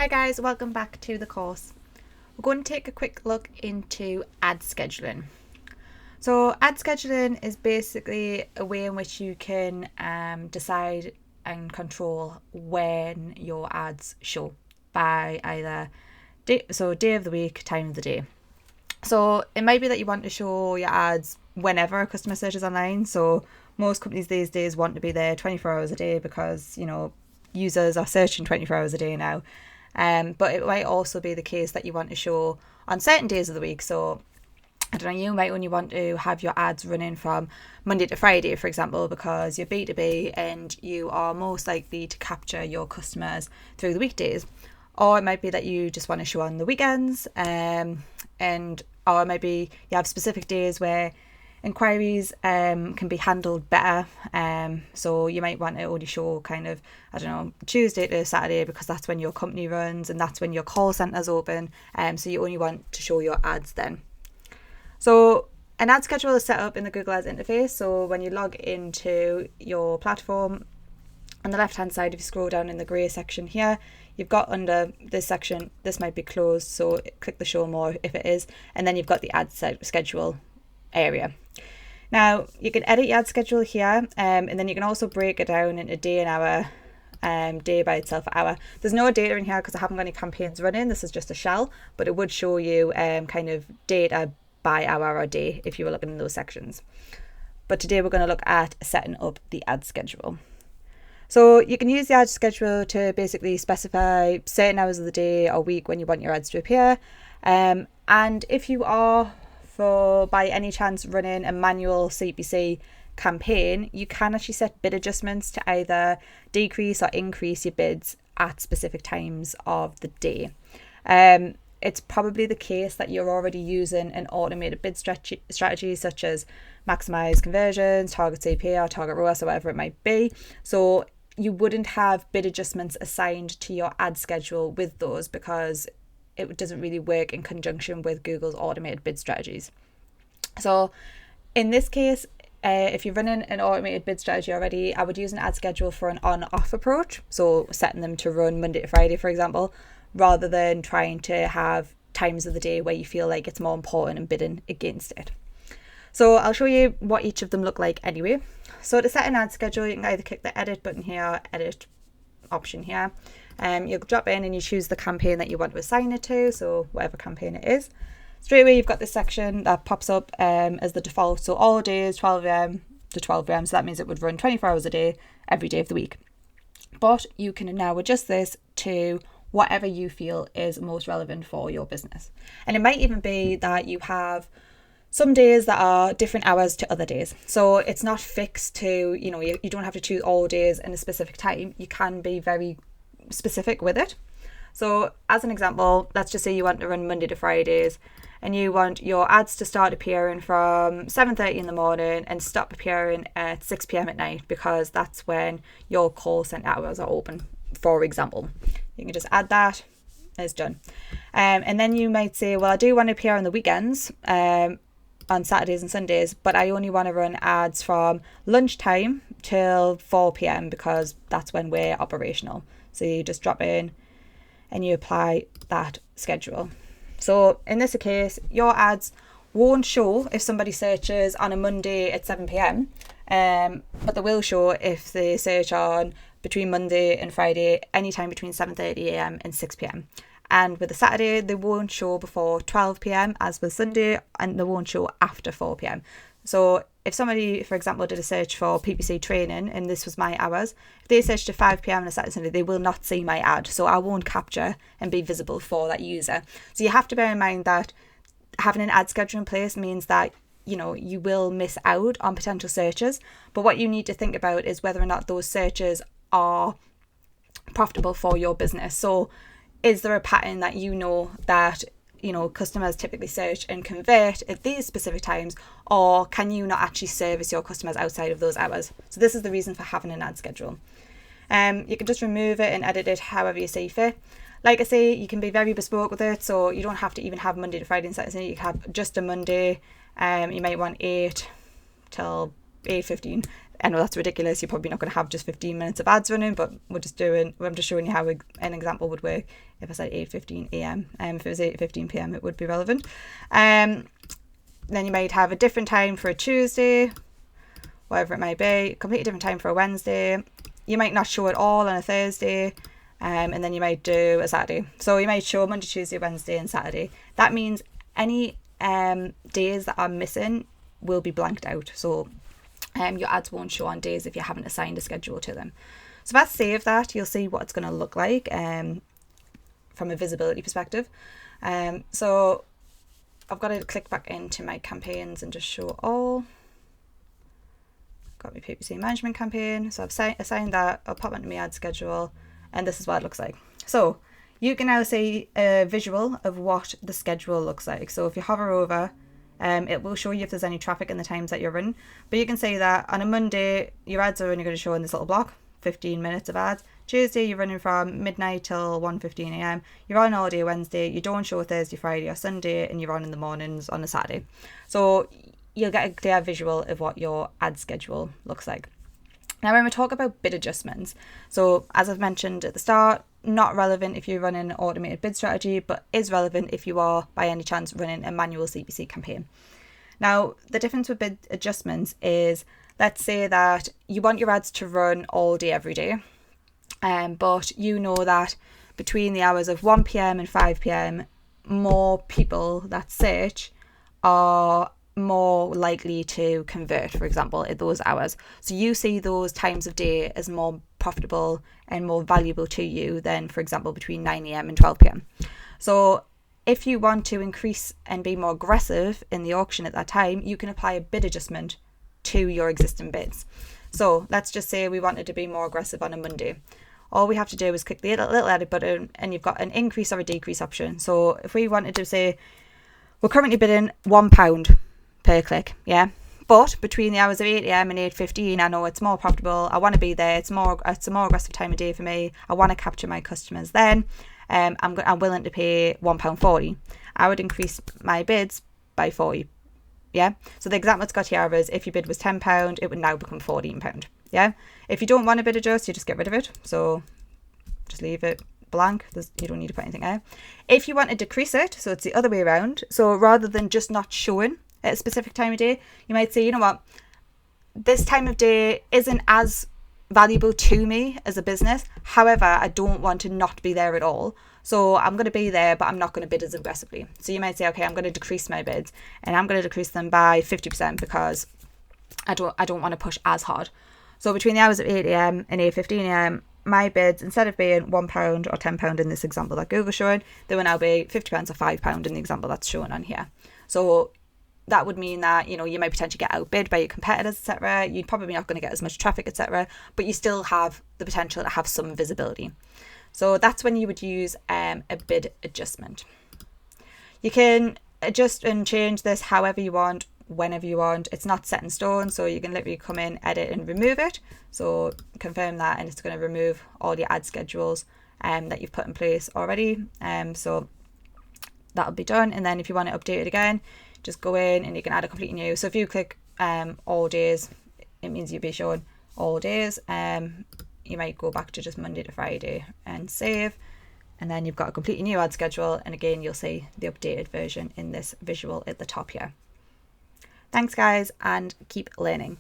Hi guys, welcome back to the course. We're going to take a quick look into ad scheduling. So ad scheduling is basically a way in which you can decide and control when your ads show by either day of the week, time of the day. So it might be that you want to show your ads whenever a customer searches online. So most companies these days want to be there 24 hours a day because, users are searching 24 hours a day now. But it might also be the case that you want to show on certain days of the week. So I don't know, you might only want to have your ads running from Monday to Friday, for example, because you're B2B and you are most likely to capture your customers through the weekdays. Or it might be that you just want to show on the weekends, or maybe you have specific days where inquiries can be handled better. So you might want to only show Tuesday to Saturday because that's when your company runs and that's when your call centre's open. So you only want to show your ads then. So an ad schedule is set up in the Google Ads interface. So when you log into your platform, on the left hand side, if you scroll down in the grey section here, you've got under this section, this might be closed, so click the show more if it is, and then you've got the ad schedule area. Now you can edit your ad schedule here, and then you can also break it down into day and hour, day by itself, hour. There's no data in here because I haven't got any campaigns running. This is just a shell, but it would show you kind of data by hour or day if you were looking in those sections. But today we're going to look at setting up the ad schedule. So you can use the ad schedule to basically specify certain hours of the day or week when you want your ads to appear. And if you are, by any chance, running a manual CPC campaign, you can actually set bid adjustments to either decrease or increase your bids at specific times of the day. It's probably the case that you're already using an automated bid strategy such as maximize conversions, target CPA, or target ROAS, or whatever it might be. So you wouldn't have bid adjustments assigned to your ad schedule with those because it doesn't really work in conjunction with Google's automated bid strategies. So in this case, if you're running an automated bid strategy already, I would use an ad schedule for an on-off approach. So setting them to run Monday to Friday, for example, rather than trying to have times of the day where you feel like it's more important and bidding against it. So I'll show you what each of them look like anyway. So to set an ad schedule, you can either click the edit button here, edit option here. You'll drop in and you choose the campaign that you want to assign it to, so whatever campaign it is. Straight away, you've got this section that pops up as the default. So all days, 12 a.m. to 12 a.m. So that means it would run 24 hours a day, every day of the week. But you can now adjust this to whatever you feel is most relevant for your business. And it might even be that you have some days that are different hours to other days. So it's not fixed to, you don't have to choose all days in a specific time. You can be very specific with it. So as an example, let's just say you want to run Monday to Fridays and you want your ads to start appearing from 7:30 in the morning and stop appearing at 6 p.m. at night because that's when your call center hours are open, for example. You can just add that and it's done. And then you might say, well, I do want to appear on the weekends, on Saturdays and Sundays, but I only want to run ads from lunchtime till 4 p.m. because that's when we're operational. So you just drop in and you apply that schedule. So in this case, your ads won't show if somebody searches on a Monday at 7 p.m. But they will show if they search on between Monday and Friday, anytime between 7:30 a.m. and 6 p.m. And with a Saturday, they won't show before 12 p.m. as with Sunday, and they won't show after 4 p.m. So if somebody, for example, did a search for PPC training and this was my hours, if they searched at 5 p.m. on a Saturday, Sunday, they will not see my ad. So I won't capture and be visible for that user. So you have to bear in mind that having an ad schedule in place means that you will miss out on potential searches. But what you need to think about is whether or not those searches are profitable for your business. So is there a pattern that that customers typically search and convert at these specific times, or can you not actually service your customers outside of those hours? So this is the reason for having an ad schedule. You can just remove it and edit it however you see fit. Like I say, you can be very bespoke with it, so you don't have to even have Monday to Friday and Saturday. You can have just a Monday. You might want 8 till 8:15. I know that's ridiculous. You're probably not going to have just 15 minutes of ads running, but I'm just showing you how an example would work if I said 8:15 a.m. If it was 8:15 p.m. it would be relevant. Then you might have a different time for a Tuesday, whatever it might be, completely different time for a Wednesday. You might not show it all on a Thursday, and then you might do a Saturday. So you might show Monday, Tuesday, Wednesday and Saturday. That means any days that are missing will be blanked out. So your ads won't show on days if you haven't assigned a schedule to them. So if I save that, you'll see what it's going to look like from a visibility perspective. So I've got to click back into my campaigns and just show all. Got my PPC management campaign. So I've assigned that. I'll pop into my ad schedule, and this is what it looks like. So you can now see a visual of what the schedule looks like. So if you hover over, it will show you if there's any traffic in the times that you're running. But you can see that on a Monday, your ads are only going to show in this little block, 15 minutes of ads. Tuesday, you're running from midnight till 1:15 a.m. You're on all day Wednesday. You don't show Thursday, Friday or Sunday, and you're on in the mornings on a Saturday. So you'll get a clear visual of what your ad schedule looks like. Now, when we talk about bid adjustments, so as I've mentioned at the start, not relevant if you're running an automated bid strategy, but is relevant if you are by any chance running a manual CPC campaign. Now, the difference with bid adjustments is, let's say that you want your ads to run all day, every day, but you know that between the hours of 1 p.m. and 5 p.m, more people that search are more likely to convert, for example, at those hours. So you see those times of day as more profitable and more valuable to you than, for example, between 9 a.m. and 12 p.m. So if you want to increase and be more aggressive in the auction at that time, you can apply a bid adjustment to your existing bids. So let's just say we wanted to be more aggressive on a Monday. All we have to do is click the little edit button, and you've got an increase or a decrease option. So if we wanted to say, we're currently bidding £1 per click, yeah, but between the hours of 8 a.m. and 8:15, I know it's more profitable. I want to be there. It's a more aggressive time of day for me. I want to capture my customers. Then I'm willing to pay £1.40. I would increase my bids by 40. Yeah. So the example it's got here is if your bid was £10, it would now become £14. Yeah. If you don't want a bid adjust, you just get rid of it. So just leave it blank. You don't need to put anything there. If you want to decrease it, so it's the other way around. So rather than just not showing at a specific time of day, you might say, you know what, this time of day isn't as valuable to me as a business. However, I don't want to not be there at all. So I'm going to be there, but I'm not going to bid as aggressively. So you might say, okay, I'm going to decrease my bids, and I'm going to decrease them by 50% because I don't want to push as hard. So between the hours of 8 a.m. and 8:15 a.m, my bids, instead of being £1 or £10 in this example that Google's showing, they will now be 50 pence or £5 in the example that's shown on here. So that would mean that, you know, you might potentially get outbid by your competitors, etc. You're probably not going to get as much traffic, etc. But you still have the potential to have some visibility. So that's when you would use a bid adjustment. You can adjust and change this however you want, whenever you want. It's not set in stone, so you can literally come in, edit and remove it. So confirm that, and it's going to remove all your ad schedules that you've put in place already. So that'll be done. And then if you want to update it again, just go in and you can add a completely new. So if you click all days, it means you'll be showing all days. You might go back to just Monday to Friday and save, and then you've got a completely new ad schedule, and again you'll see the updated version in this visual at the top here. Thanks guys, and keep learning.